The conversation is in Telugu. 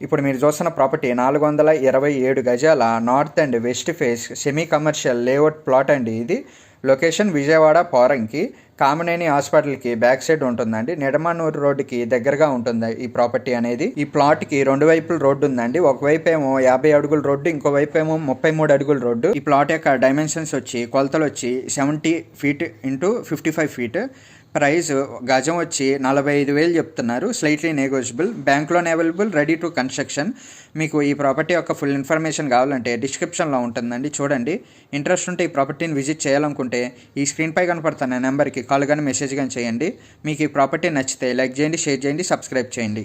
ఇప్పుడు మీరు చూస్తున్న ప్రాపర్టీ 427 గజాల north and west face semi commercial layout plot అండి. ఇది లొకేషన్ విజయవాడ పోరంకి కామినేని హాస్పిటల్కి బ్యాక్ సైడ్ ఉంటుందండి. నిడమనూరు రోడ్డుకి దగ్గరగా ఉంటుంది ఈ ప్రాపర్టీ అనేది. ఈ ప్లాట్కి 2 వైపుల రోడ్డు ఉందండి. ఒకవైపు ఏమో 50 అడుగుల రోడ్డు, ఇంకోవైపు ఏమో 33 అడుగుల రోడ్డు. ఈ ప్లాట్ యొక్క డైమెన్షన్స్ వచ్చి కొలతలు వచ్చి 70 ఫీట్ ఇంటూ 55 ఫీట్. ప్రైస్ గజం వచ్చి 45,000 చెప్తున్నారు. Slightly negotiable. Bank loan available, ready to construction. మీకు ఈ ప్రాపర్టీ యొక్క ఫుల్ ఇన్ఫర్మేషన్ కావాలంటే డిస్క్రిప్షన్లో ఉంటుందండి, చూడండి. ఇంట్రెస్ట్ ఉంటే ఈ ప్రాపర్టీని విజిట్ చేయాలనుకుంటే ఈ స్క్రీన్పై కనపడుతున్న నెంబర్కి కాల్ కానీ మెసేజ్ కానీ చేయండి. మీకు ఈ ప్రాపర్టీ నచ్చితే లైక్ చేయండి, షేర్ చేయండి, సబ్స్క్రైబ్ చేయండి.